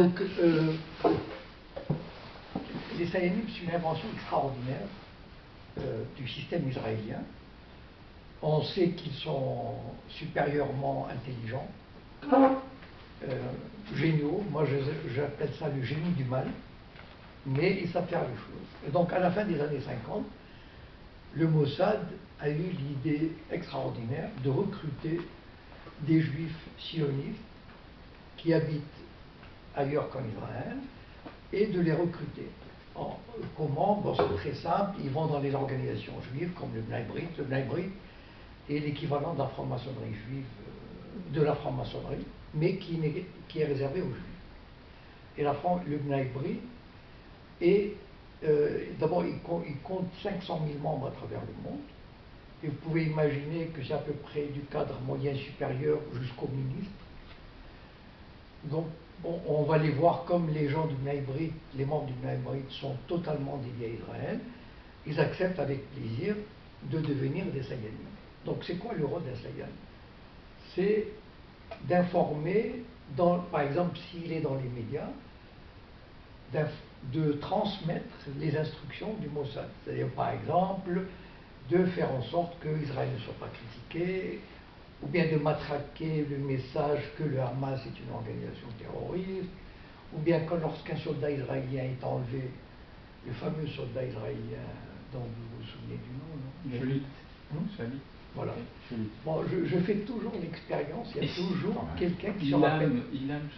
Donc, les Sayanim, c'est une invention extraordinaire du système israélien. On sait qu'ils sont supérieurement intelligents, géniaux. Moi, j'appelle ça le génie du mal, mais ils savent faire les choses. Et donc, à la fin des années 50, le Mossad a eu l'idée extraordinaire de recruter des juifs sionistes qui habitent ailleurs qu'en Israël et de les recruter. Comment? Bon, c'est très simple, ils vont dans les organisations juives comme le Bnei Brit. Le Bnei Brit est l'équivalent de la franc-maçonnerie juive, de la franc-maçonnerie, mais qui est réservé aux juifs. Et le Bnei Brit est, d'abord, il compte 500 000 membres à travers le monde. Et vous pouvez imaginer que c'est à peu près du cadre moyen supérieur jusqu'au ministre. Donc, on va les voir comme les gens du Bnei Brit, les membres du Bnei Brit sont totalement dédiés à Israël. Ils acceptent avec plaisir de devenir des Sayanim. Donc, c'est quoi le rôle d'un Sayan? C'est d'informer, par exemple, s'il est dans les médias, de transmettre les instructions du Mossad. C'est-à-dire, par exemple, de faire en sorte qu'Israël ne soit pas critiqué, ou bien de matraquer le message que le Hamas est une organisation terroriste, ou bien que lorsqu'un soldat israélien est enlevé, le fameux soldat israélien dont vous vous souvenez du nom, non? Shalit. Voilà. Shalit. Bon, je fais toujours l'expérience, il y a toujours quelqu'un qui se rappelle.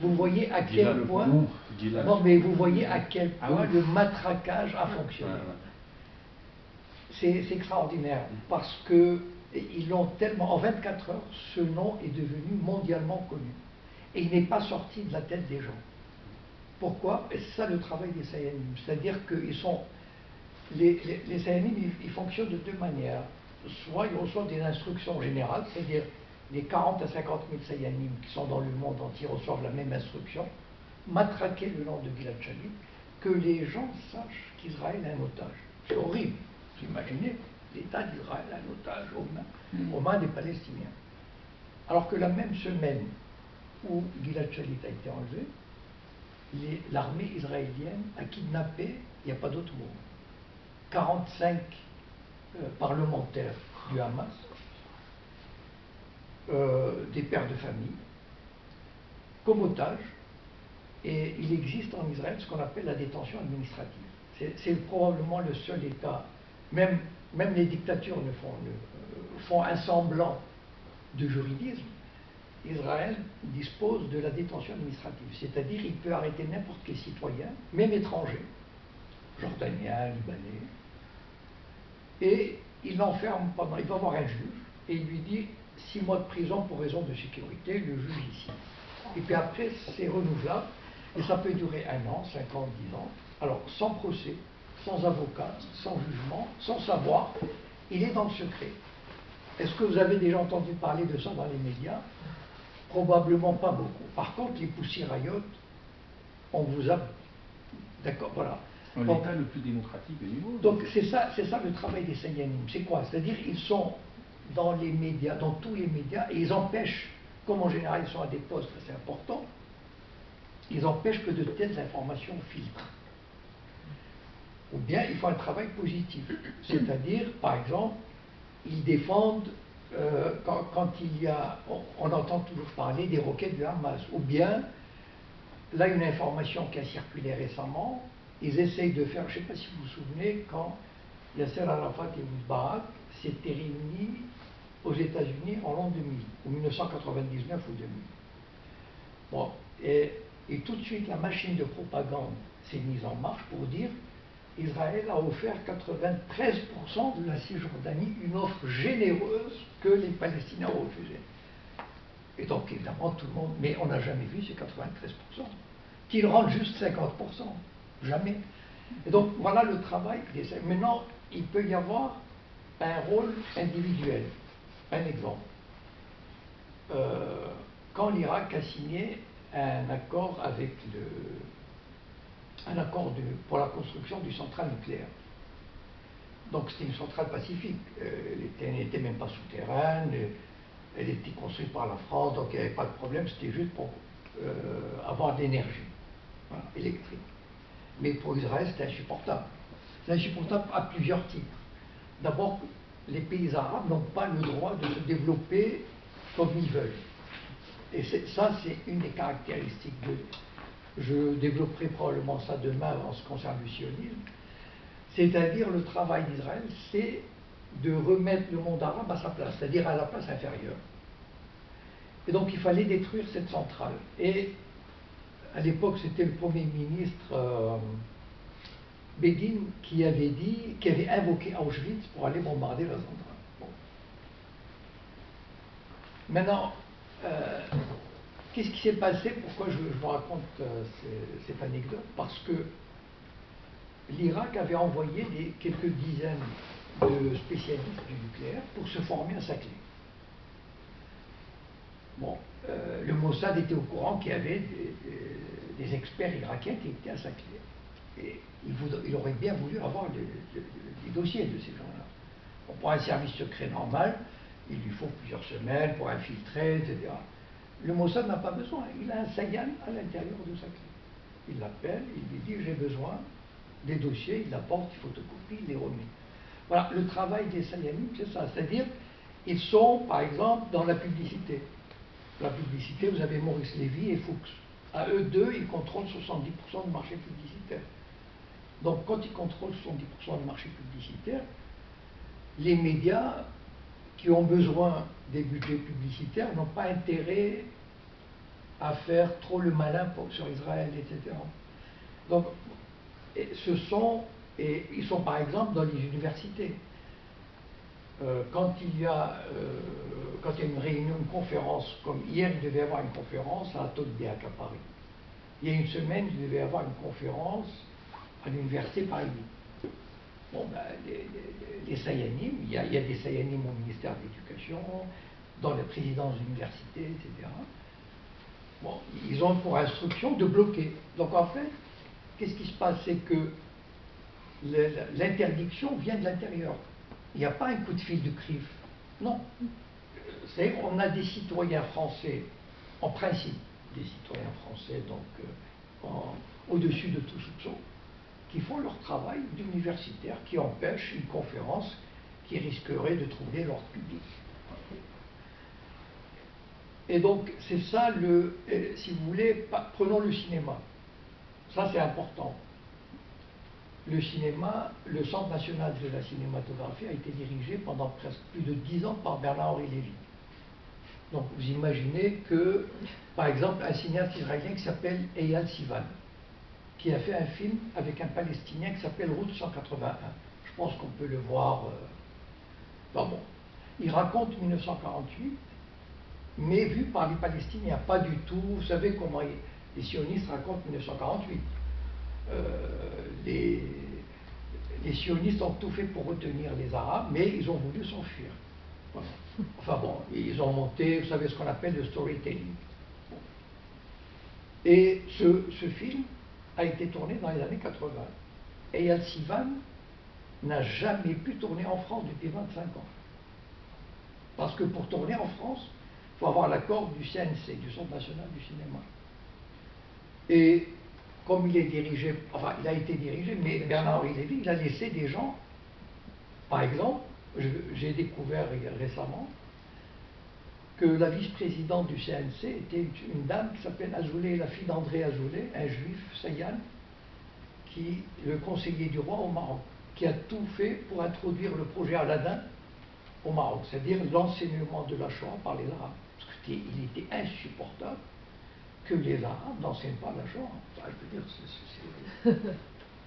Vous voyez à quel point. Non, mais vous voyez à quel point le matraquage a fonctionné. C'est extraordinaire parce que ils l'ont tellement. En 24 heures, ce nom est devenu mondialement connu. Et il n'est pas sorti de la tête des gens. Pourquoi? Et c'est ça le travail des Sayanim. C'est-à-dire que les Sayanim, ils fonctionnent de deux manières. Soit ils reçoivent des instructions générales, c'est-à-dire les 40 à 50 000 Sayanim qui sont dans le monde entier reçoivent la même instruction, matraquer le nom de Gilad Shalit, que les gens sachent qu'Israël est un otage. C'est horrible. Imaginez l'État d'Israël, un otage aux mains des Palestiniens. Alors que la même semaine où Gilad Shalit a été enlevé, l'armée israélienne a kidnappé, il n'y a pas d'autre mot, 45 parlementaires du Hamas, des pères de famille, comme otages, et il existe en Israël ce qu'on appelle la détention administrative. C'est probablement le seul État, même les dictatures font un semblant de juridisme. Israël dispose de la détention administrative, c'est-à-dire il peut arrêter n'importe quel citoyen, même étranger, jordanien, libanais, et il l'enferme pendant. Il va voir un juge et il lui dit 6 mois de prison pour raison de sécurité, le juge ici. Et puis après, c'est renouvelable, et ça peut durer 1 an, 5 ans, 10 ans. Alors, sans procès, sans avocat, sans jugement, sans savoir, il est dans le secret. Est-ce que vous avez déjà entendu parler de ça dans les médias? Probablement pas beaucoup. Par contre, les poussiéraillotes, on vous a. D'accord, voilà. L'État le plus démocratique du monde. Donc c'est ça le travail des Sayanim. C'est quoi? C'est-à-dire ils sont dans les médias, dans tous les médias, et ils empêchent, comme en général ils sont à des postes assez importants, ils empêchent que de telles informations filtrent. Ou bien ils font un travail positif. C'est-à-dire, par exemple, ils défendent, quand on entend toujours parler des roquettes du Hamas, ou bien, là une information qui a circulé récemment, ils essayent de faire, je ne sais pas si vous vous souvenez, quand Yasser Arafat et Moubarak s'étaient réunis aux États-Unis en l'an 2000, ou 1999 ou 2000. Bon, et tout de suite, la machine de propagande s'est mise en marche pour dire Israël a offert 93% de la Cisjordanie, une offre généreuse que les Palestiniens ont refusée. Et donc, évidemment, tout le monde, mais on n'a jamais vu ces 93%. Qu'ils rendent juste 50%. Jamais. Et donc, voilà le travail. Maintenant, il peut y avoir un rôle individuel. Un exemple. Quand l'Irak a signé un accord pour la construction du centrale nucléaire. Donc c'était une centrale pacifique. Elle n'était même pas souterraine. Elle était construite par la France, donc il n'y avait pas de problème. C'était juste pour avoir de l'énergie. voilà, électrique. Mais pour Israël, c'est insupportable. C'est insupportable à plusieurs titres. D'abord, les pays arabes n'ont pas le droit de se développer comme ils veulent. Et ça, c'est une des caractéristiques je développerai probablement ça demain en ce qui concerne le sionisme. C'est-à-dire, le travail d'Israël, c'est de remettre le monde arabe à sa place, c'est-à-dire à la place inférieure. Et donc, il fallait détruire cette centrale. Et à l'époque, c'était le Premier ministre Begin qui avait invoqué Auschwitz pour aller bombarder la centrale. Bon. Maintenant, qu'est-ce qui s'est passé? Pourquoi je vous raconte cette anecdote? Parce que l'Irak avait envoyé quelques dizaines de spécialistes du nucléaire pour se former à Saclay. Bon, le Mossad était au courant qu'il y avait des experts irakiens qui étaient à Saclay. Et il aurait bien voulu avoir les dossiers de ces gens-là. Bon, pour un service secret normal, il lui faut plusieurs semaines pour infiltrer, etc. Le Mossad n'a pas besoin. Il a un Sayan à l'intérieur de Saclay. Il l'appelle, il lui dit j'ai besoin des dossiers, il apporte, il photocopie, il les remet. Voilà, le travail des Sayanim, c'est ça. C'est-à-dire, ils sont, par exemple, dans la publicité. La publicité, vous avez Maurice Lévy et Fuchs. À eux deux, ils contrôlent 70% du marché publicitaire. Donc, quand ils contrôlent 70% du marché publicitaire, les médias qui ont besoin des budgets publicitaires n'ont pas intérêt à faire trop le malin sur Israël, etc. Donc, ils sont par exemple dans les universités. Quand il y a une réunion, une conférence, comme hier, il devait y avoir une conférence à Tolbiac à Paris. Il y a une semaine, il devait y avoir une conférence à l'université Paris. Bon, ben, les Sayanim, il y a des Sayanim au ministère de l'Éducation, dans les présidences d'universités, etc. Bon, ils ont pour instruction de bloquer. Donc en fait, qu'est-ce qui se passe? C'est que l'interdiction vient de l'intérieur. Il n'y a pas un coup de fil de CRIF. Non. On a des citoyens français, en principe, des citoyens français, donc au-dessus de tout soupçon, qui font leur travail d'universitaires, qui empêchent une conférence qui risquerait de troubler l'ordre public. Et donc, c'est ça, si vous voulez, prenons le cinéma. Ça, c'est important. Le cinéma, le Centre national de la cinématographie a été dirigé pendant presque plus de 10 ans par Bernard-Henri Lévy. Donc vous imaginez que, par exemple, un cinéaste israélien qui s'appelle Eyal Sivan, qui a fait un film avec un Palestinien qui s'appelle Route 181. Je pense qu'on peut le voir. Bon. Il raconte 1948, mais vu par les Palestiniens, pas du tout. Vous savez comment les sionistes racontent 1948. Les sionistes ont tout fait pour retenir les Arabes, mais ils ont voulu s'enfuir. Voilà. Enfin bon, ils ont monté, vous savez ce qu'on appelle le storytelling. Bon. Et ce film a été tourné dans les années 80. Et Eyal Sivan n'a jamais pu tourner en France depuis 25 ans. Parce que pour tourner en France, il faut avoir l'accord du CNC, du Centre national du cinéma. Et comme il est dirigé, enfin il a été dirigé, mais Bernard-Henri Lévy, il a laissé des gens, par exemple, j'ai découvert récemment que la vice-présidente du CNC était une dame qui s'appelle Azoulay, la fille d'André Azoulay, un juif sayan, le conseiller du roi au Maroc, qui a tout fait pour introduire le projet Aladdin au Maroc, c'est-à-dire l'enseignement de la Shoah par les Arabes. Parce qu'il était insupportable que les Arabes n'enseignent pas la Shoah. Enfin, je veux dire,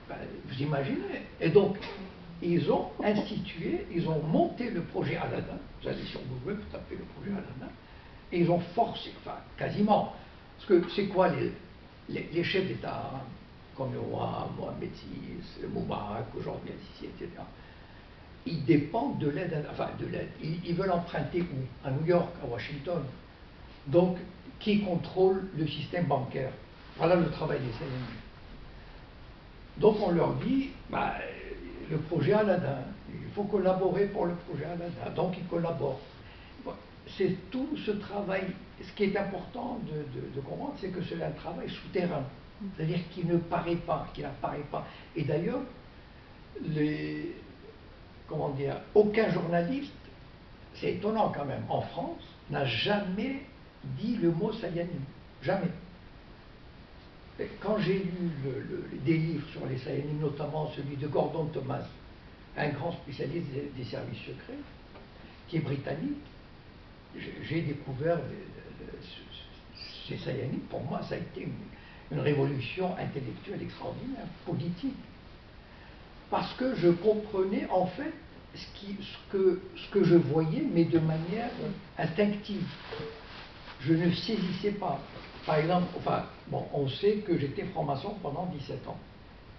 ben, vous imaginez. Et donc, ils ont monté le projet Aladdin. Vous allez sur Google, vous tapez le projet Aladdin, et ils ont forcé, enfin, quasiment. Parce que c'est quoi les chefs d'État arabes, comme le roi Mohamed VI, Moubarak, aujourd'hui, Sisi, etc. Ils dépendent de l'aide, enfin de l'aide. Ils veulent emprunter où? À New York, à Washington. Donc, qui contrôle le système bancaire? Voilà le travail des Sayanis. Donc on leur dit, bah, le projet Aladdin, il faut collaborer pour le projet Aladdin. Donc ils collaborent. C'est tout ce travail. Ce qui est important de comprendre, c'est que c'est un travail souterrain. C'est-à-dire qui ne paraît pas, qui n'apparaît pas. Et d'ailleurs, comment dire, aucun journaliste, c'est étonnant quand même, en France, n'a jamais dit le mot Sayanim. Jamais. Et quand j'ai lu des livres sur les Sayanim, notamment celui de Gordon Thomas, un grand spécialiste des services secrets, qui est britannique, j'ai découvert ces Sayanim. Pour moi, ça a été une révolution intellectuelle extraordinaire, politique. Parce que je comprenais en fait ce que je voyais, mais de manière instinctive. Je ne saisissais pas. Par exemple, enfin, bon, on sait que j'étais franc-maçon pendant 17 ans.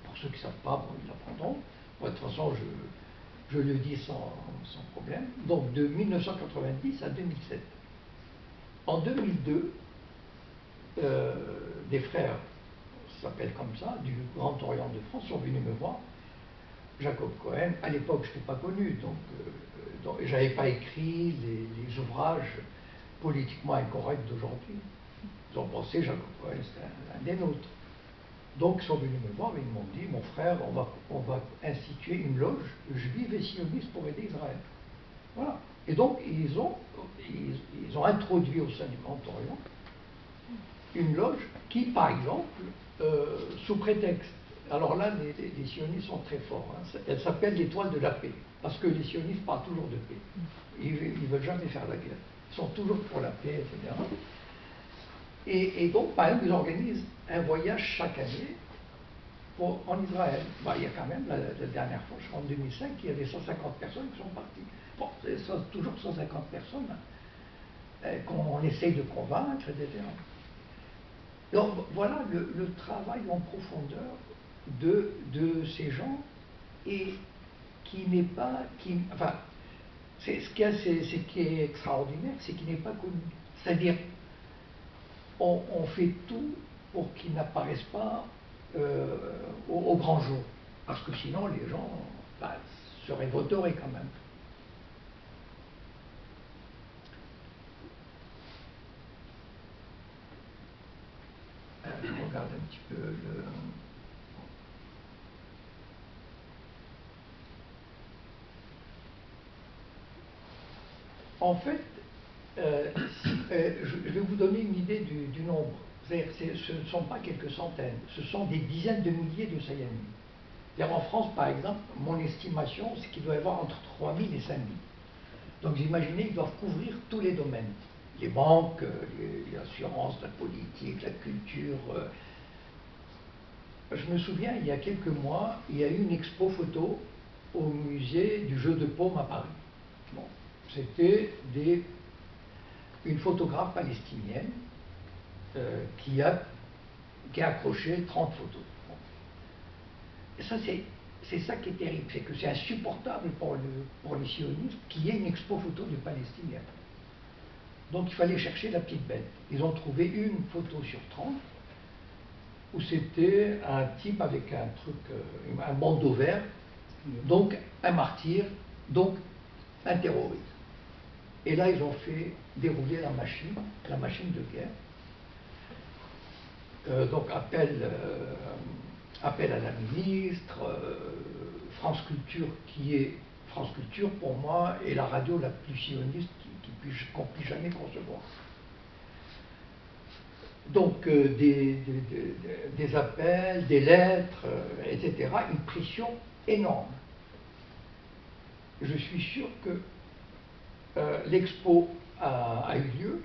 Pour ceux qui ne savent pas, bon, ils l'apprendront. Moi, de toute façon, je le dis sans problème. Donc, de 1990 à 2007. En 2002, des frères, ça s'appelle comme ça, du Grand Orient de France, sont venus me voir. Jacob Cohen, à l'époque, je n'étais pas connu, donc je n'avais pas écrit les ouvrages politiquement incorrects d'aujourd'hui. Ils ont pensé Jacob Cohen, c'était un des nôtres. Donc ils sont venus me voir et ils m'ont dit, mon frère, on va instituer une loge juive et sioniste pour aider Israël. Voilà. Et donc ils ont introduit au sein du Grand Orient une loge qui, par exemple, sous prétexte, alors là, les sionistes sont très forts, hein, elle s'appelle l'étoile de la paix, parce que les sionistes parlent toujours de paix. Ils ne veulent jamais faire la guerre. Ils sont toujours pour la paix, etc. Et donc, par exemple, ils organisent un voyage chaque année en Israël. Bah, il y a quand même, la dernière fois, je crois en 2005, il y avait 150 personnes qui sont parties. Bon, c'est toujours 150 personnes qu'on essaye de convaincre, etc. Donc voilà le travail en profondeur de ces gens, et qui n'est pas, enfin, ce qui est extraordinaire, c'est qu'il n'est pas connu. C'est-à-dire, on fait tout pour qu'ils n'apparaissent pas au grand jour, parce que sinon les gens se révolteraient quand même. Je regarde un petit peu le... En fait, je vais vous donner une idée du nombre. C'est-à-dire, ce ne sont pas quelques centaines, ce sont des dizaines de milliers de Sayanim. En France, par exemple, mon estimation, c'est qu'il doit y avoir entre 3000 et 5000. Donc vous imaginez, ils doivent couvrir tous les domaines. Les banques, les assurances, la politique, la culture. Je me souviens, il y a quelques mois, il y a eu une expo photo au musée du jeu de paume à Paris. Bon, c'était une photographe palestinienne qui a accroché 30 photos. Bon. Et ça, c'est ça qui est terrible, c'est que c'est insupportable pour les sionistes qu'il y ait une expo photo de Palestiniens. Donc il fallait chercher la petite bête. Ils ont trouvé une photo sur 30 où c'était un type avec un truc, un bandeau vert, donc un martyr, donc un terroriste. Et là, ils ont fait dérouler la machine de guerre. Donc appel à la ministre, France Culture, France Culture pour moi est la radio la plus sioniste qu'on puisse jamais concevoir. Donc des appels, des lettres, etc. Une pression énorme. Je suis sûr que l'expo a eu lieu,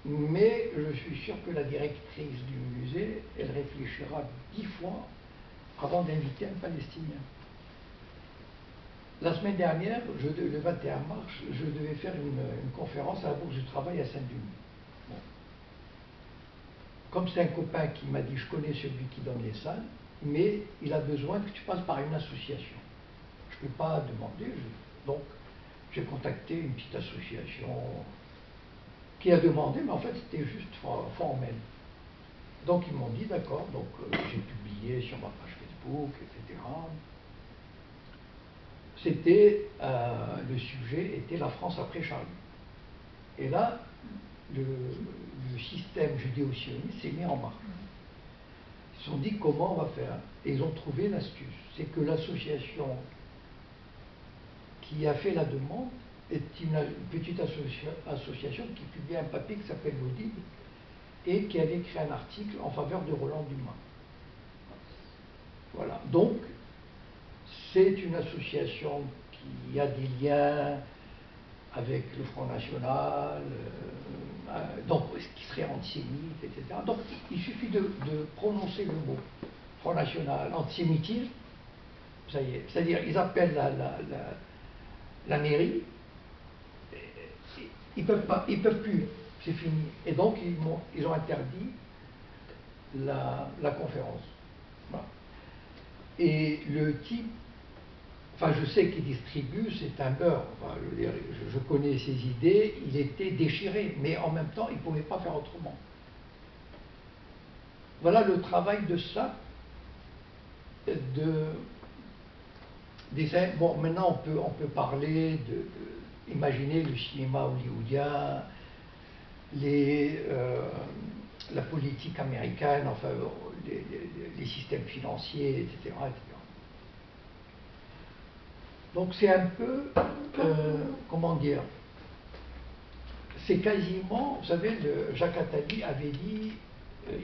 mais je suis sûr que la directrice du musée, elle réfléchira 10 fois avant d'inviter un Palestinien. La semaine dernière, le 21 mars, je devais faire une conférence à la Bourse du Travail à Saint-Denis. Bon. Comme c'est un copain qui m'a dit, je connais celui qui donne les salles, mais il a besoin que tu passes par une association. Je ne peux pas demander, donc j'ai contacté une petite association qui a demandé, mais en fait c'était juste formel. Donc ils m'ont dit d'accord, donc j'ai publié sur ma page Facebook, etc. Le sujet était la France après Charlie. Et là, le système judéo-sioniste s'est mis en marche. Ils se sont dit comment on va faire. Et ils ont trouvé l'astuce. C'est que l'association qui a fait la demande est une petite association qui publie un papier qui s'appelle l'Audible et qui avait écrit un article en faveur de Roland Dumas. Voilà. Donc, c'est une association qui a des liens avec le Front National, donc qui serait antisémite, etc. Donc, il suffit de prononcer le mot Front National, antisémitisme, ça y est. C'est-à-dire, ils appellent la mairie, ils peuvent plus, c'est fini. Et donc, ils ont interdit la conférence. Voilà. Et le type, enfin, je sais qu'il distribue, c'est un beurre. Enfin, je connais ses idées, il était déchiré, mais en même temps, il ne pouvait pas faire autrement. Voilà le travail de ça, bon, maintenant, on peut parler imaginer le cinéma hollywoodien, la politique américaine, enfin, les systèmes financiers, etc., etc. Donc c'est un peu, comment dire, c'est quasiment, vous savez, Jacques Attali avait dit,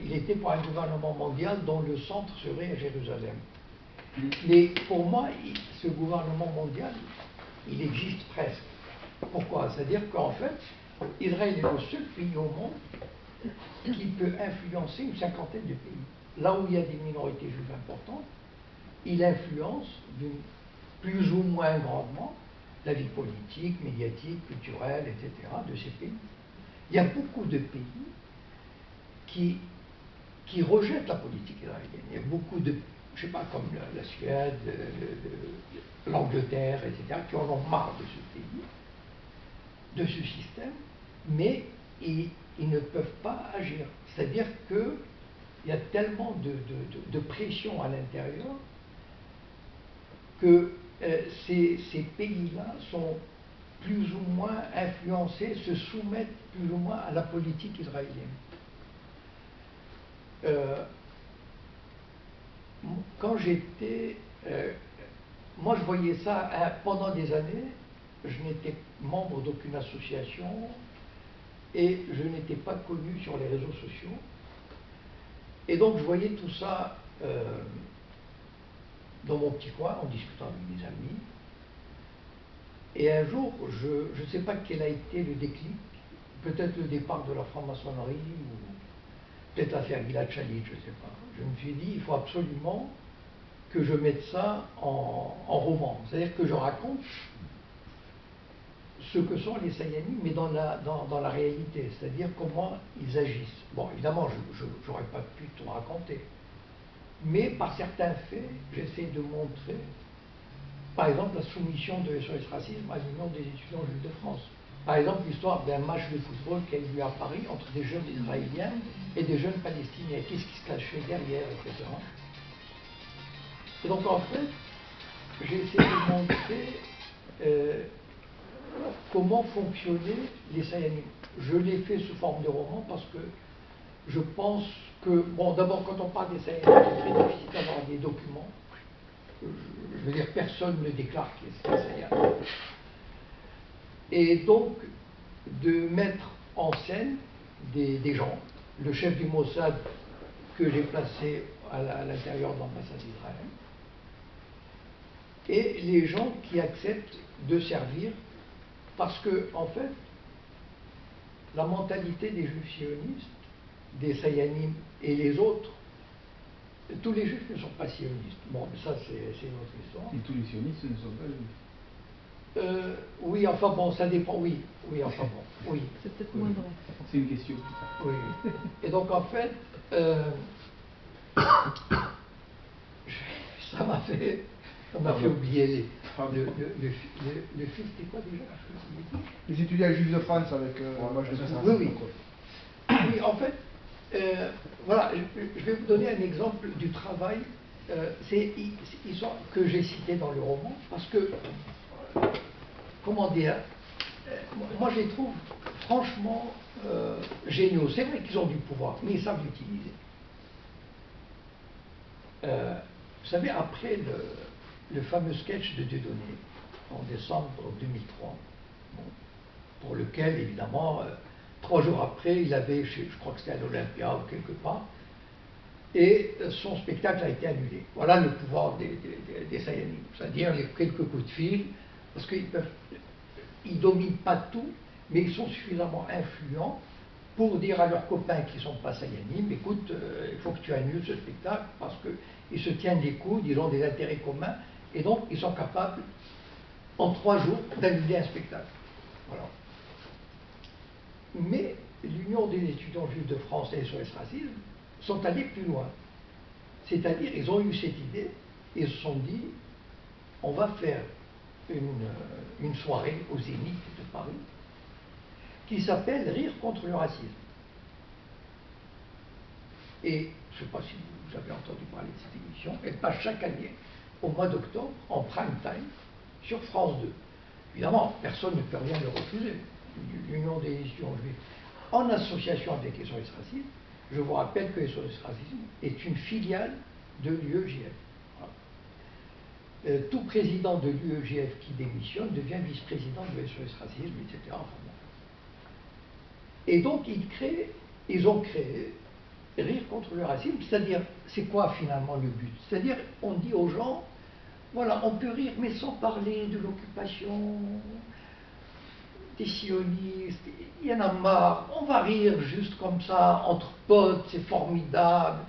il était pour un gouvernement mondial dont le centre serait à Jérusalem. Mais pour moi, ce gouvernement mondial, il existe presque. Pourquoi? C'est-à-dire qu'en fait, Israël est le seul pays au monde qui peut influencer une cinquantaine de pays. Là où il y a des minorités juives importantes, il influence plus ou moins grandement la vie politique, médiatique, culturelle, etc. de ces pays. Il y a beaucoup de pays qui rejettent la politique israélienne. Il y a beaucoup de, je ne sais pas, comme la Suède, l'Angleterre, etc., qui en ont marre de ce pays, de ce système, mais ils ne peuvent pas agir. C'est-à-dire qu'il y a tellement de pression à l'intérieur que ces pays-là sont plus ou moins influencés, se soumettent plus ou moins à la politique israélienne. Quand j'étais... moi, je voyais ça pendant des années. Je n'étais membre d'aucune association et je n'étais pas connu sur les réseaux sociaux. Et donc, je voyais tout ça dans mon petit coin, en discutant avec des amis. Et un jour, je ne sais pas quel a été le déclic, peut-être le départ de la franc-maçonnerie, ou peut-être l'affaire Gilad Shalit, je ne sais pas. Je me suis dit, il faut absolument que je mette ça en roman. C'est-à-dire que je raconte ce que sont les Sayanim, mais dans la réalité, c'est-à-dire comment ils agissent. Bon, évidemment, je n'aurais pas pu tout raconter. Mais par certains faits, j'essaie de montrer, par exemple, la soumission de SOS Racisme à l'Union des étudiants juifs de France. Par exemple, l'histoire d'un match de football qui a eu lieu à Paris entre des jeunes israéliens et des jeunes palestiniens. Qu'est-ce qui se cachait derrière, etc. Et donc, en fait, j'ai essayé de montrer comment fonctionnaient les Sayanim. Je l'ai fait sous forme de roman parce que je pense que, bon, d'abord, quand on parle des Sayanim, c'est très difficile d'avoir des documents. Je veux dire, personne ne déclare qu'il est Sayan. Et donc, de mettre en scène des gens, le chef du Mossad que j'ai placé à l'intérieur de l'ambassade d'Israël, et les gens qui acceptent de servir, parce que, en fait, la mentalité des juifs sionistes, des Sayanim et les autres, tous les juifs ne sont pas sionistes. Bon, mais ça, c'est une autre histoire. Et tous les sionistes ne sont pas juifs. Oui, enfin bon, ça dépend, oui. Oui, enfin bon, oui. C'est peut-être moins vrai. C'est une question. Oui. Et donc, en fait, ça m'a fait oublier le film, c'était quoi déjà? Les étudiants juifs de France avec match de Oui, oui. Oui, en fait, voilà, je vais vous donner un exemple du travail que j'ai cité dans le roman, parce que, comment dire, moi je les trouve franchement géniaux. C'est vrai qu'ils ont du pouvoir, mais ils savent l'utiliser. Vous savez, après le fameux sketch de Dieudonné, en décembre 2003, bon, pour lequel, évidemment, 3 jours après, il avait, je crois que c'était à l'Olympia ou quelque part, et son spectacle a été annulé. Voilà le pouvoir des Saiyanimes, c'est-à-dire les quelques coups de fil, parce qu'ils ne dominent pas tout, mais ils sont suffisamment influents pour dire à leurs copains qui ne sont pas Saiyanimes, écoute, il faut que tu annules ce spectacle, parce qu'ils se tiennent des coudes, ils ont des intérêts communs, et donc ils sont capables, en 3 jours, d'annuler un spectacle. Voilà. Mais l'Union des étudiants juifs de France et SOS Racisme sont allés plus loin. C'est-à-dire, ils ont eu cette idée, et ils se sont dit, on va faire une soirée au Zénith de Paris, qui s'appelle Rire contre le racisme. Et je ne sais pas si vous avez entendu parler de cette émission, elle passe chaque année au mois d'octobre en prime time sur France 2. Évidemment, personne ne peut rien le refuser. L'Union des étudiants juifs, en association avec SOS Racisme, je vous rappelle que SOS Racisme est une filiale de l'UEJF. Voilà. Tout président de l'UEJF qui démissionne devient vice-président de SOS Racisme, etc. Enfin, bon. Et donc, ils ont créé Rire contre le racisme, c'est-à-dire, c'est quoi finalement le but? C'est-à-dire, on dit aux gens, voilà, on peut rire, mais sans parler de l'occupation, des sionistes, il y en a marre, on va rire juste comme ça, entre potes, c'est formidable,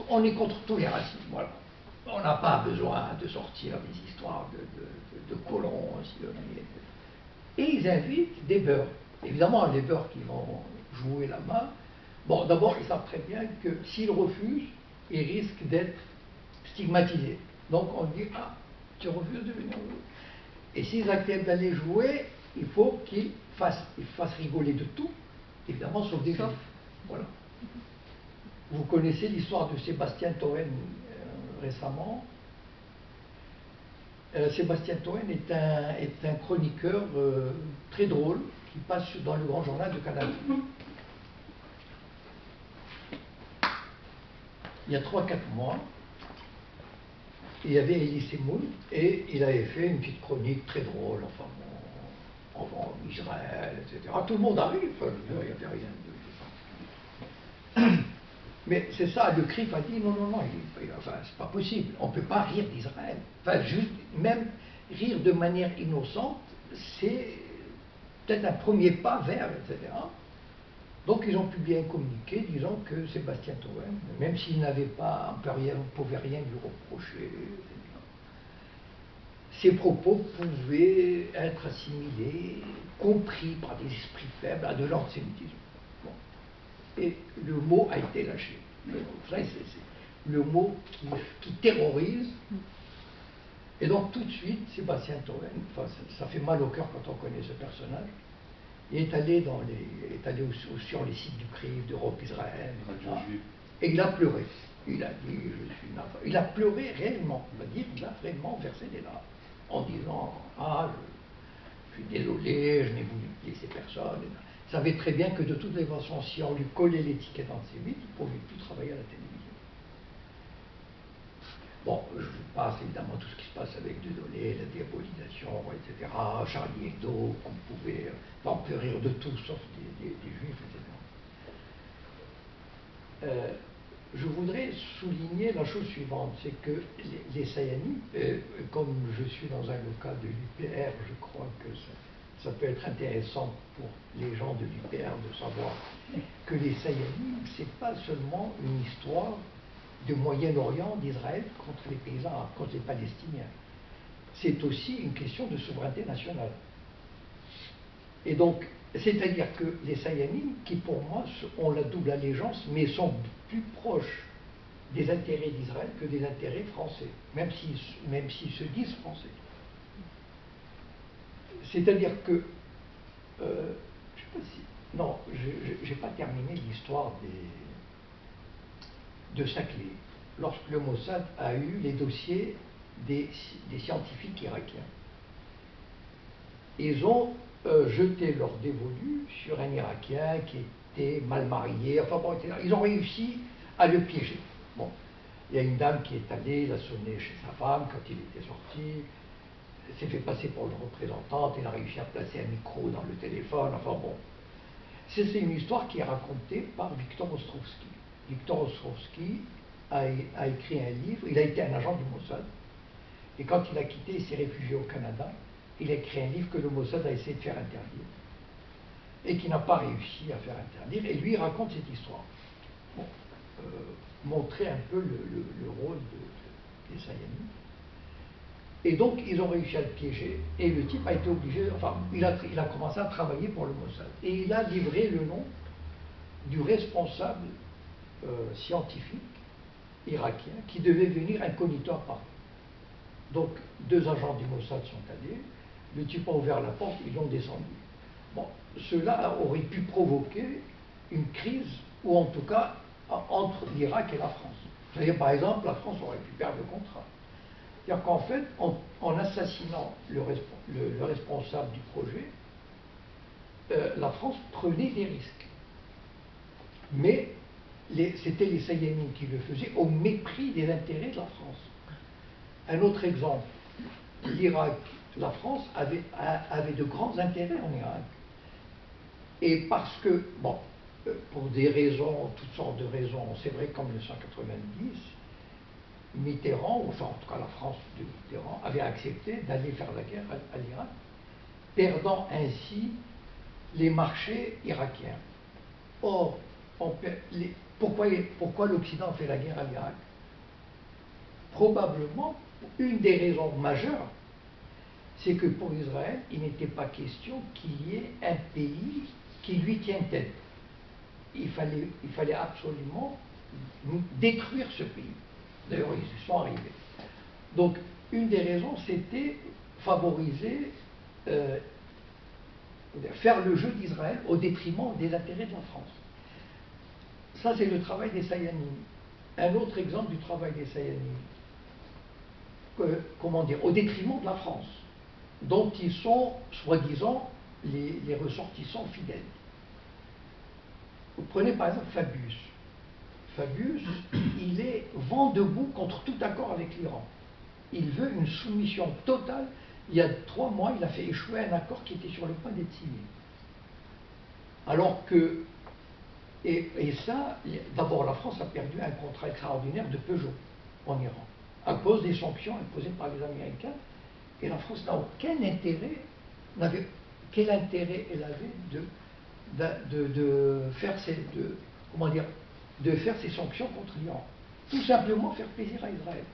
on est contre tous les racismes, voilà. On n'a pas besoin de sortir des histoires de colons, sionistes. Et ils invitent des beurs. Évidemment, les beurs qui vont jouer la main, bon, d'abord, ils savent très bien que s'ils refusent, ils risquent d'être stigmatisés. Donc on dit, ah, tu refuses de venir jouer. Et s'ils acceptent d'aller jouer, il faut qu'ils fassent rigoler de tout, évidemment, sauf des juifs. Voilà. Vous connaissez l'histoire de Sébastien Toen récemment. Sébastien Toen est un chroniqueur très drôle qui passe dans le Grand Journal de Canada. Il y a 3-4 mois, il y avait Elie Semoun et il avait fait une petite chronique très drôle, enfin bon, en Israël, etc. Tout le monde arrive, enfin, il n'y avait rien de... Mais c'est ça, le CRIF a dit non, enfin, c'est pas possible, on ne peut pas rire d'Israël. Enfin, juste, même rire de manière innocente, c'est peut-être un premier pas vers, etc. Donc ils ont publié un communiqué disant que Sébastien Toen, même s'il n'avait pas, on ne pouvait rien lui reprocher, etc., ses propos pouvaient être assimilés, compris par des esprits faibles à de l'antisémitisme. Bon. Et le mot a été lâché. C'est le mot qui terrorise. Et donc tout de suite, Sébastien Toen, enfin, ça fait mal au cœur quand on connaît ce personnage, il est allé, sur les sites du CRIF, d'Europe Israël, et il a pleuré. Il a dit, il a pleuré réellement, on va dire, il a vraiment versé des larmes, en disant, ah, je suis désolé, je n'ai voulu laisser personne. Il savait très bien que de toutes les façons, si on lui collait l'étiquette antisémite, il ne pouvait plus travailler à la télévision. Bon, je vous passe évidemment tout ce qui se passe avec Dieudonné, la diabolisation, etc., Charlie Hebdo, qu'on pouvait en peut rire de tout, sauf des juifs, etc. Je voudrais souligner la chose suivante, c'est que les Saiyanimes, comme je suis dans un local de l'UPR, je crois que ça peut être intéressant pour les gens de l'UPR de savoir que les Saiyanimes, ce n'est pas seulement une histoire de Moyen-Orient, d'Israël contre les paysans, contre les Palestiniens. C'est aussi une question de souveraineté nationale. Et donc, c'est-à-dire que les Saiyanimes, qui pour moi ont la double allégeance, mais sont plus proches des intérêts d'Israël que des intérêts français, même s'ils se disent français. C'est-à-dire que, je ne sais pas si... Non, je n'ai pas terminé l'histoire de Saclay, lorsque le Mossad a eu les dossiers des scientifiques irakiens. Ils ont jeté leur dévolu sur un Irakien qui était mal marié, enfin bon, etc. Ils ont réussi à le piéger. Bon. Il y a une dame qui est allée, il a sonné chez sa femme quand il était sorti, s'est fait passer pour une représentante, il a réussi à placer un micro dans le téléphone, enfin bon. C'est une histoire qui est racontée par Victor Ostrovsky. Victor Ostrovsky a écrit un livre, il a été un agent du Mossad, et quand il a quitté, il s'est réfugié au Canada, il a écrit un livre que le Mossad a essayé de faire interdire, et qui n'a pas réussi à faire interdire, et lui il raconte cette histoire. Bon, montrer un peu le rôle des Sayani. Et donc, ils ont réussi à le piéger, et le type a été obligé, enfin, il a commencé à travailler pour le Mossad. Et il a livré le nom du responsable scientifique irakien qui devait venir incognito à Paris. Donc, 2 agents du Mossad sont allés, le type a ouvert la porte, ils l'ont descendu. Bon, cela aurait pu provoquer une crise, ou en tout cas, entre l'Irak et la France. C'est-à-dire, par exemple, la France aurait pu perdre le contrat. C'est-à-dire qu'en fait, en assassinant le responsable du projet, la France prenait des risques. Mais c'était les Sayani qui le faisaient au mépris des intérêts de la France. Un autre exemple, l'Irak, la France avait de grands intérêts en Irak. Et parce que, bon, pour des raisons, toutes sortes de raisons, c'est vrai qu'en 1990, Mitterrand, enfin en tout cas la France de Mitterrand, avait accepté d'aller faire la guerre à l'Irak, perdant ainsi les marchés irakiens. Or, pourquoi l'Occident fait la guerre à l'Irak? Probablement, une des raisons majeures, c'est que pour Israël, il n'était pas question qu'il y ait un pays qui lui tienne tête. Il fallait absolument détruire ce pays. D'ailleurs, ils y sont arrivés. Donc, une des raisons, c'était favoriser, faire le jeu d'Israël au détriment des intérêts de la France. Ça, c'est le travail des Sayani. Un autre exemple du travail des Sayani, comment dire, au détriment de la France, dont ils sont, soi-disant, les ressortissants fidèles. Vous prenez par exemple Fabius. Fabius, il est vent debout contre tout accord avec l'Iran. Il veut une soumission totale. Il y a 3 mois, il a fait échouer un accord qui était sur le point d'être signé. Alors que, et ça, d'abord la France a perdu un contrat extraordinaire de Peugeot en Iran, à cause des sanctions imposées par les Américains. Et la France n'a aucun intérêt, quel intérêt elle avait de faire ces sanctions contre l'Iran. Tout simplement faire plaisir à Israël.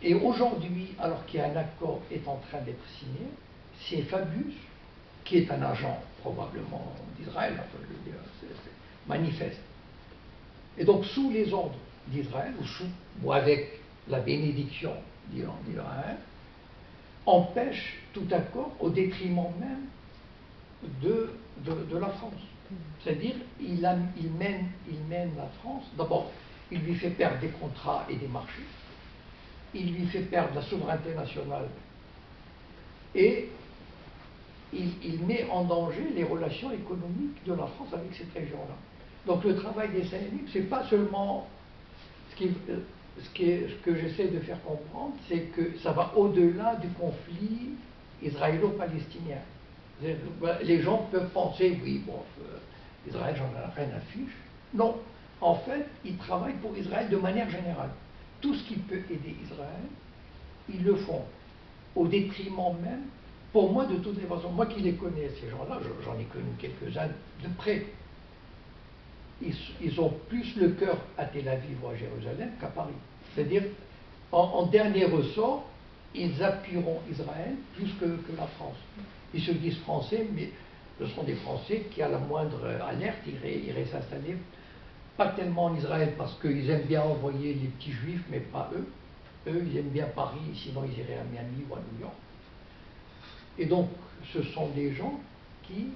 Et aujourd'hui, alors qu'un accord est en train d'être signé, c'est Fabius, qui est un agent probablement d'Israël, enfin, je veux dire, c'est manifeste. Et donc, sous les ordres d'Israël, ou avec la bénédiction d'Israël, empêche tout accord au détriment même de la France. C'est-à-dire, il mène la France, d'abord, il lui fait perdre des contrats et des marchés, il lui fait perdre la souveraineté nationale, et il met en danger les relations économiques de la France avec cette région-là. Donc le travail des Sayani, c'est pas seulement ce que j'essaie de faire comprendre, c'est que ça va au-delà du conflit israélo-palestinien. Les gens peuvent penser, oui, bon, Israël, j'en ai rien à fiche. Non, en fait, ils travaillent pour Israël de manière générale. Tout ce qui peut aider Israël, ils le font, au détriment même, pour moi, de toutes les façons. Moi qui les connais, ces gens-là, j'en ai connu quelques-uns de près. Ils ont plus le cœur à Tel Aviv ou à Jérusalem qu'à Paris. C'est-à-dire, en dernier ressort, ils appuieront Israël plus que la France. Ils se disent français, mais ce sont des Français qui, à la moindre alerte, iraient s'installer, pas tellement en Israël, parce qu'ils aiment bien envoyer les petits juifs, mais pas eux. Eux, ils aiment bien Paris, sinon ils iraient à Miami ou à New York. Et donc, ce sont des gens qui,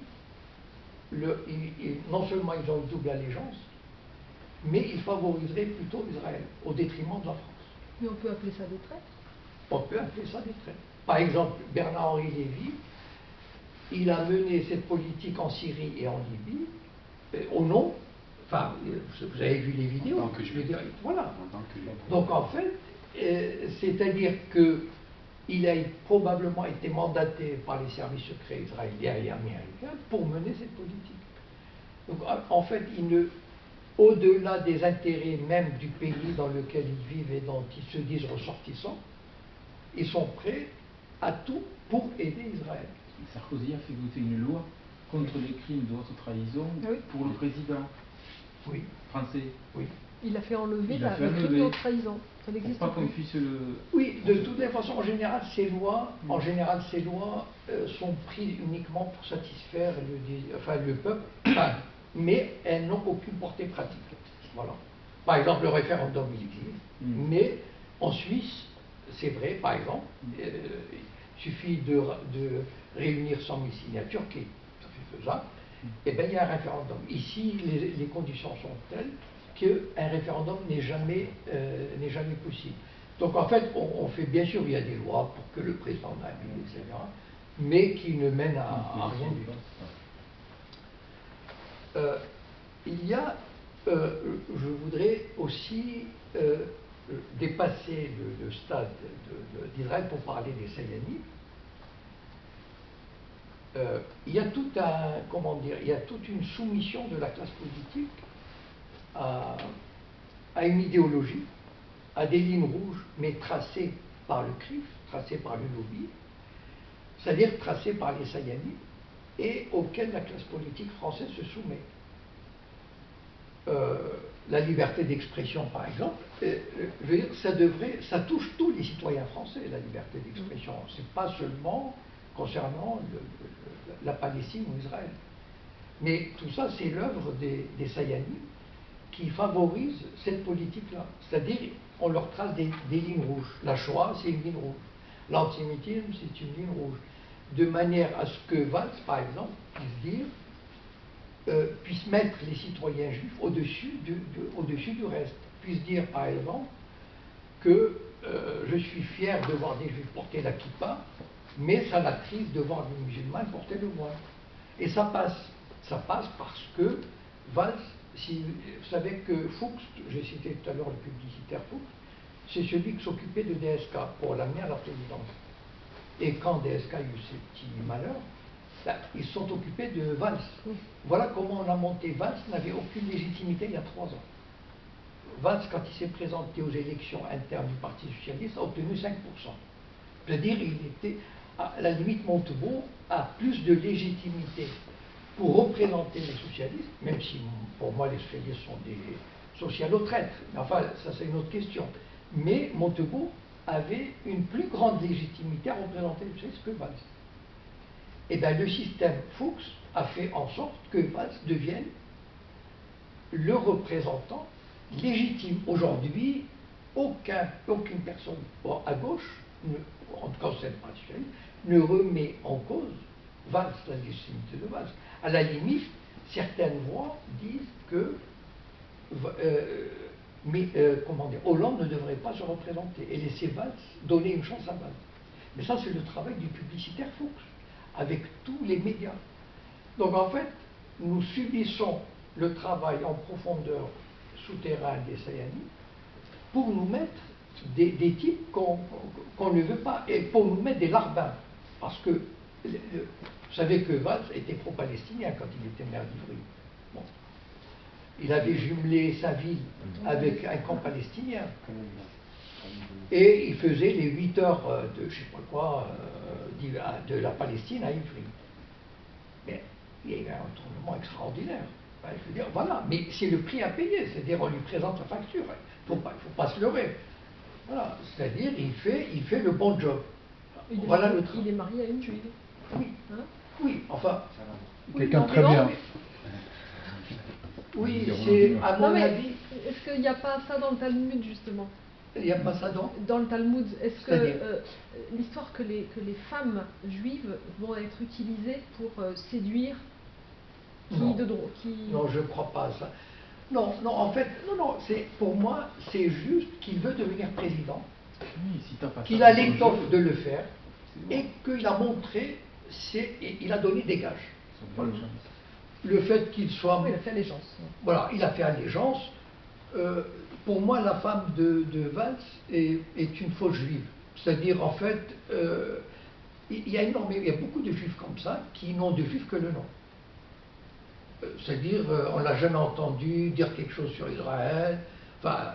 non seulement ils ont une double allégeance, mais ils favoriseraient plutôt Israël, au détriment de la France. Mais on peut appeler ça des traîtres. On peut appeler ça des traîtres. Par exemple, Bernard-Henri Lévy, il a mené cette politique en Syrie et en Libye au nom Enfin, vous avez vu les vidéos. En tant que je veux dire, juif. voilà. En tant que juif. Donc en fait, c'est-à-dire qu'il a probablement été mandaté par les services secrets israéliens et américains pour mener cette politique. Donc en fait, au-delà des intérêts même du pays dans lequel ils vivent et dont ils se disent ressortissants, ils sont prêts à tout pour aider Israël. Sarkozy a fait voter une loi contre les crimes de haute trahison pour le président Oui. français. Oui. Il a fait enlever Il a fait le crime enlever. de haute trahison. Ça n'existe Pour pas qu'on plus. puisse le... Oui, de toutes les façons, en général, ces lois, sont prises uniquement pour satisfaire le peuple, mais elles n'ont aucune portée pratique. Voilà. Par exemple, le référendum, il existe, mais en Suisse, c'est vrai, par exemple, il suffit de réunir 100 000 signatures, qui est tout à fait faisable, et bien il y a un référendum. Ici, les conditions sont telles qu'un référendum n'est jamais possible. Donc en fait, on fait, bien sûr, il y a des lois pour que le président n'abuse, etc., mais qui ne mènent à rien du tout. Il y a, je voudrais aussi dépasser le stade d'Israël pour parler des Sayanides. Il y a tout il y a toute une soumission de la classe politique à une idéologie, à des lignes rouges, mais tracées par le CRIF, tracées par le lobby, c'est-à-dire tracées par les Sayanides, et auxquelles la classe politique française se soumet. La liberté d'expression, par exemple, je veux dire, ça touche tous les citoyens français, la liberté d'expression. C'est pas seulement concernant la Palestine ou Israël. Mais tout ça, c'est l'œuvre des Sayanides qui favorisent cette politique-là. C'est-à-dire, on leur trace des lignes rouges. La Shoah, c'est une ligne rouge. L'antisémitisme, c'est une ligne rouge. De manière à ce que Valls, par exemple, puisse mettre les citoyens juifs au-dessus du reste. Puisse dire, par exemple, que je suis fier de voir des juifs porter la kippa, mais ça l'attriste de voir des musulmans porter le voile. Et ça passe. Ça passe parce que Valls, vous savez que Fuchs, j'ai cité tout à l'heure le publicitaire Fuchs, c'est celui qui s'occupait de DSK pour l'amener à la présidence. Et quand DSK a eu ces petits malheurs, ils se sont occupés de Valls. Voilà comment on a monté. Valls n'avait aucune légitimité il y a 3 ans. Valls, quand il s'est présenté aux élections internes du Parti Socialiste, a obtenu 5%. C'est-à-dire qu'il était, à la limite, Montebourg a plus de légitimité pour représenter les socialistes, même si pour moi les socialistes sont des socialo-traîtres, mais enfin ça c'est une autre question. Mais Montebourg avait une plus grande légitimité à représenter les socialistes que Valls. Et bien le système Fuchs a fait en sorte que Valls devienne le représentant légitime. Aujourd'hui, aucune personne à gauche, en tout cas au sein du Parti socialiste, ne remet en cause Valls, la légitimité de Valls. À la limite, certaines voix disent que Hollande ne devrait pas se représenter et laisser Valls donner une chance à Valls. Mais ça, c'est le travail du publicitaire Fuchs, avec tous les médias. Donc en fait, nous subissons le travail en profondeur souterrain des Sayanides pour nous mettre des types qu'on ne veut pas, et pour nous mettre des larbins. Parce que vous savez que Valls était pro-palestinien quand il était maire d'Ivry. Bon. Il avait jumelé sa ville avec un camp palestinien. Et il faisait les 8 heures de je ne sais pas quoi, de la Palestine à Ivry. Mais il y a eu un retournement extraordinaire. Enfin, je veux dire, voilà, mais c'est le prix à payer, c'est-à-dire on lui présente la facture. Il ne faut pas se leurrer. Voilà, c'est-à-dire il fait le bon job. Voilà le truc. Il est marié à une juive. Oui, hein? Oui, enfin. Quelqu'un de non, très non, bien. Oui, c'est à mon Non, mais avis. est-ce qu'il n'y a pas ça dans le Talmud, justement? Il n'y a pas ça Dans le Talmud, est-ce que C'est-à-dire l'histoire que les femmes juives vont être utilisées pour séduire Non. qui... Non, je ne crois pas à ça. Non, en fait, non, pour moi, c'est juste qu'il veut devenir président, Oui, si t'as pas qu'il ça a dans le l'étoffe jeu, de le faire, c'est bon. et qu'il a montré, il a donné des gages. Ils sont pas le chance. le fait qu'il soit... Oui, il a fait allégeance. Voilà, il a fait allégeance. Pour moi, la femme de Valls est une fausse juive. C'est-à-dire, en fait, il y a beaucoup de juifs comme ça qui n'ont de juif que le nom. C'est-à-dire, on ne l'a jamais entendu dire quelque chose sur Israël, enfin,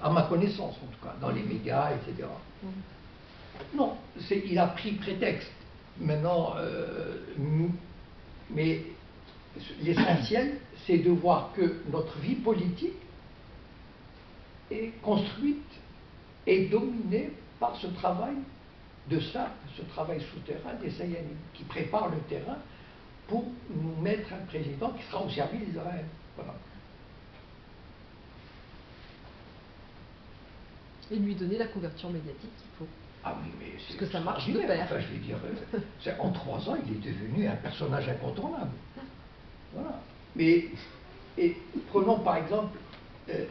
à ma connaissance en tout cas, dans les médias, etc. Non, il a pris prétexte. Maintenant, mais l'essentiel, c'est de voir que notre vie politique est construite et dominée par ce travail de ça, ce travail souterrain des Sayanim, qui prépare le terrain pour nous mettre un président qui sera au service d'Israël. Voilà. Et lui donner la couverture médiatique qu'il faut. Ah oui, mais c'est parce que ça marche de pair. Enfin, je vais dire, en 3 ans, il est devenu un personnage incontournable. Voilà. Mais prenons par exemple,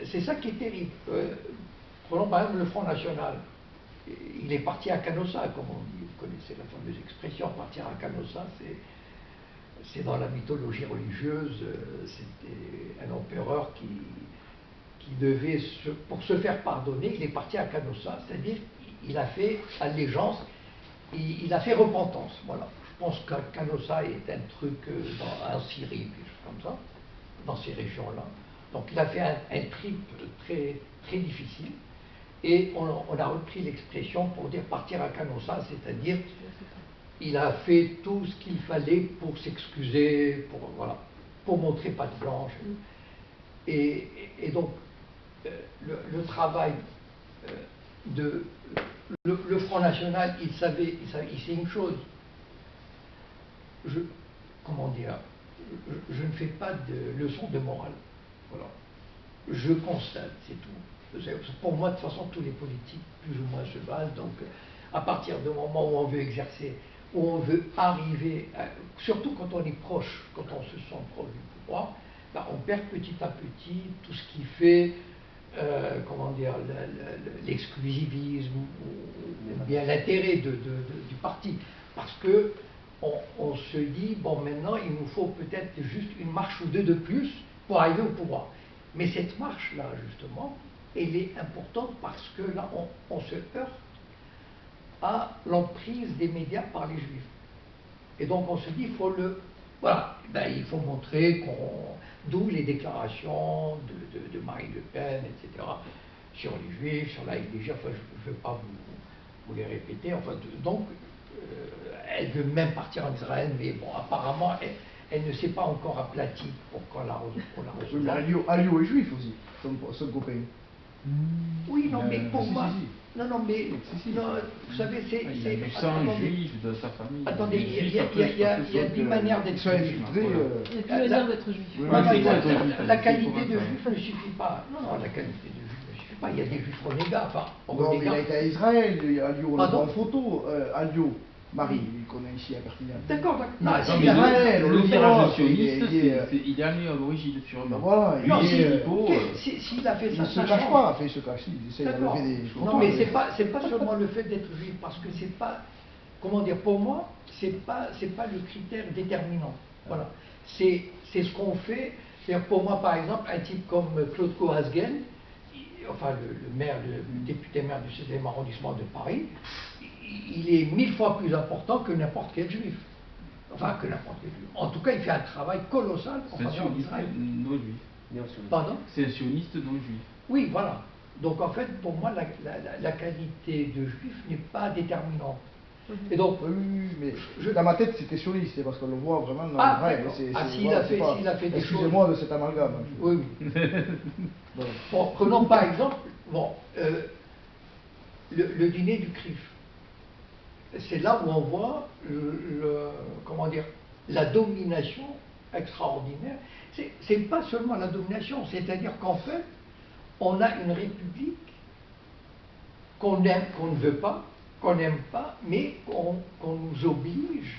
c'est ça qui est terrible. Prenons par exemple le Front National. Il est parti à Canossa, comme on dit. Vous connaissez la fameuse expression, partir à Canossa, c'est dans la mythologie religieuse, c'était un empereur qui devait, pour se faire pardonner, il est parti à Canossa, c'est-à-dire il a fait allégeance, il a fait repentance. Voilà. Je pense que Canossa est un truc en Syrie, quelque chose comme ça, dans ces régions-là. Donc il a fait un trip très, très difficile. Et on a repris l'expression pour dire partir à Canossa, c'est-à-dire il a fait tout ce qu'il fallait pour s'excuser, pour montrer patte blanche. Et donc le travail le Front National, il sait une chose. Comment dire, je ne fais pas de leçon de morale. Voilà. Je constate, c'est tout. Pour moi, de toute façon, tous les politiques, plus ou moins, se basent. Donc, à partir du moment où on veut exercer, où on veut arriver, surtout quand on est proche, quand on se sent proche du pouvoir, ben, on perd petit à petit tout ce qui fait, comment dire, l'exclusivisme ou bien l'intérêt du parti. Parce que on se dit, bon, maintenant, il nous faut peut-être juste une marche ou deux de plus pour arriver au pouvoir. Mais cette marche-là, justement, elle est importante parce que là, on se heurte à l'emprise des médias par les juifs. Et donc, on se dit, il faut montrer d'où les déclarations de Marine Le Pen, etc., sur les juifs, sur la Ligue, enfin, je ne veux pas vous les répéter. Enfin, donc, elle veut même partir en Israël, mais bon, apparemment, elle ne s'est pas encore aplatie pour qu'on la reçoive. Oui, mais Alliot est juif aussi, son copain. Oui, non, mais pour moi. Non, non, mais. Non, vous savez, c'est. Il y a du sang juif de sa famille. Attendez, il y a 10 manières d'être juif. Il y a plus manière d'être juif. La qualité de juif ne suffit pas. Non, la qualité de juif ne suffit pas. Il y a des juifs renégats. Enfin, non, mais il a été à Israël, Alliot, on l'a en photo. Alliot. Marie, qu'on a ici à Perpignan. D'accord, d'accord. Non, le virage sioniste, il est allé à l'origine, sûrement. Voilà, s'il a fait ça, il ne se cache pas, enfin, il se cache, il essaie de lever des photos. Non, mais c'est pas seulement le fait d'être juif, parce que c'est pas, comment dire, pour moi, c'est pas le critère déterminant. Voilà. C'est ce qu'on fait. C'est-à-dire, pour moi, par exemple, un type comme Claude Coasguen, enfin, le député maire du 16e arrondissement de Paris, il est 1000 fois plus important que n'importe quel juif. Enfin, que n'importe quel juif. En tout cas, il fait un travail colossal pour faire d'Israël. Non juif. Pardon? C'est un sioniste non juif. Oui, voilà. Donc, en fait, pour moi, la qualité de juif n'est pas déterminante. Et donc, oui, mais dans ma tête, c'était sioniste, c'est parce qu'on le voit vraiment dans le vrai. S'il a fait des choses. Excusez-moi de cet amalgame. Oui, oui. Bon, prenons par exemple, le dîner du CRIF. C'est là où on voit comment dire, la domination extraordinaire. C'est pas seulement la domination, c'est-à-dire qu'en fait, on a une république qu'on aime, qu'on ne veut pas, qu'on n'aime pas, mais qu'on nous oblige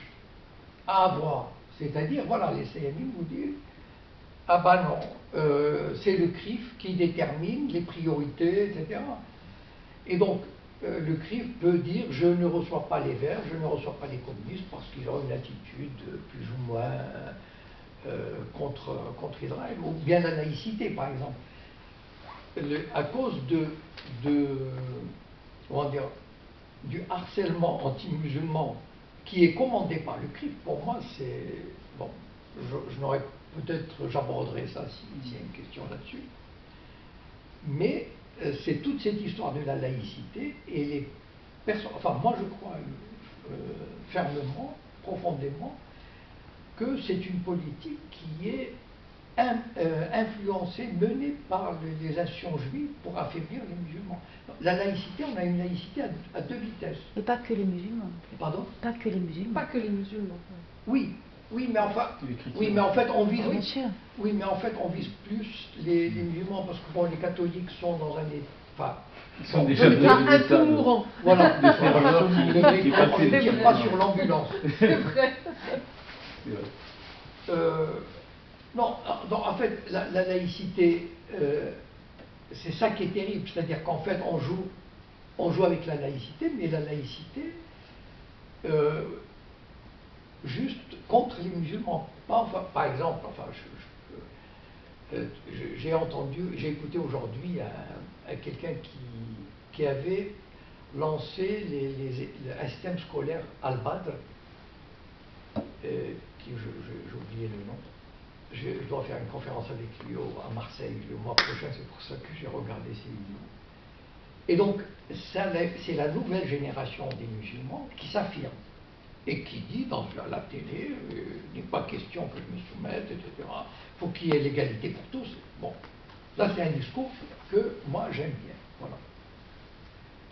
à avoir. C'est-à-dire, voilà, les CNI vous disent, ah ben non, c'est le CRIF qui détermine les priorités, etc. Et donc, le CRIF peut dire je ne reçois pas les Verts, je ne reçois pas les communistes parce qu'ils ont une attitude plus ou moins contre Israël, ou bien la laïcité, par exemple. À cause comment dire, du harcèlement anti-musulman qui est commandé par le CRIF, pour moi, c'est... Bon, je n'aurais peut-être, j'aborderai ça s'il y a une question là-dessus. Mais c'est toute cette histoire de la laïcité et les personnes... Enfin, moi, je crois fermement, profondément, que c'est une politique qui est influencée, menée par les institutions juives pour affaiblir les musulmans. La laïcité, on a une laïcité à deux vitesses. Et pas que les musulmans. Pardon? Pas que les musulmans. Pas que les musulmans. Oui, mais enfin, oui, mais en fait, on vise, bien sûr. oui, mais en fait, on vise plus les musulmans parce que bon, les catholiques sont dans un état, enfin, ils sont déjà un peu mourants. Voilà, qui ne tire pas sur l'ambulance. C'est vrai. C'est vrai. Non, en fait, la laïcité, c'est ça qui est terrible, c'est-à-dire qu'en fait, on joue avec la laïcité, mais la laïcité, juste contre les musulmans. Pas, enfin, par exemple, enfin, j'ai écouté aujourd'hui quelqu'un qui avait lancé un système scolaire Al-Badr, j'ai oublié le nom. Je dois faire une conférence avec lui à Marseille le mois prochain, c'est pour ça que j'ai regardé ces vidéos. Et donc, c'est la nouvelle génération des musulmans qui s'affirme et qui dit dans la télé, il n'est pas question que je me soumette, etc. Il faut qu'il y ait l'égalité pour tous. Bon, là c'est un discours que moi j'aime bien, voilà.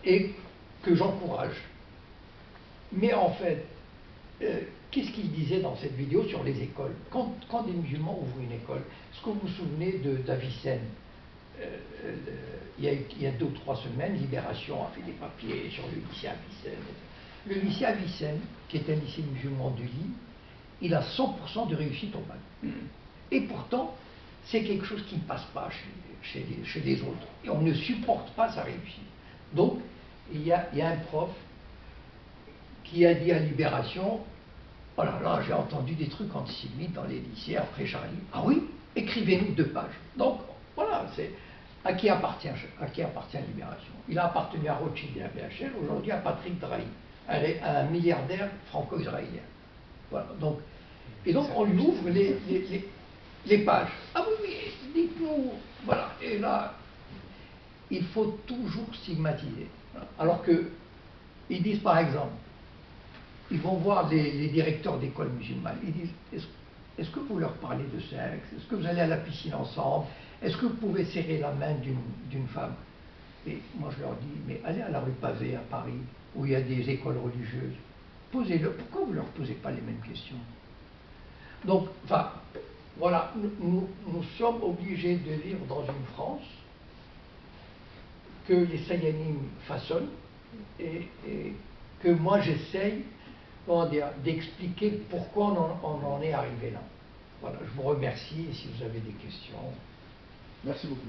Et que j'encourage. Mais en fait, qu'est-ce qu'il disait dans cette vidéo sur les écoles? Quand des musulmans ouvrent une école, est-ce que vous vous souvenez d'Avicenne? Il y a 2 ou 3 semaines, Libération a fait des papiers sur le lycée Avicenne. Le lycée Avicenne, qui est un lycée musulman de Lille, il a 100% de réussite au bac. Et pourtant, c'est quelque chose qui ne passe pas chez les autres. Et on ne supporte pas sa réussite. Donc, il y a un prof qui a dit à Libération, oh là là, j'ai entendu des trucs antisémites dans les lycées après Charlie. Ah oui, écrivez-nous 2 pages. Donc, voilà, c'est à qui appartient Libération? Il a appartenu à Rothschild et à BHL, aujourd'hui à Patrick Drahi, un milliardaire franco-israélien. Voilà, donc, et donc on lui ouvre les pages. Ah oui, dites-nous, voilà, et là, il faut toujours stigmatiser. Voilà. Alors que, ils disent par exemple, ils vont voir les directeurs d'écoles musulmanes, ils disent, est-ce que vous leur parlez de sexe? Est-ce que vous allez à la piscine ensemble? Est-ce que vous pouvez serrer la main d'une femme? Et moi je leur dis, mais allez à la rue Pavée à Paris, où il y a des écoles religieuses. Posez-leur, pourquoi vous ne leur posez pas les mêmes questions? Donc, enfin, voilà, nous sommes obligés de vivre dans une France que les Sayanim façonnent et que moi j'essaye, comment dire, d'expliquer pourquoi on en est arrivé là. Voilà, je vous remercie et si vous avez des questions. Merci beaucoup.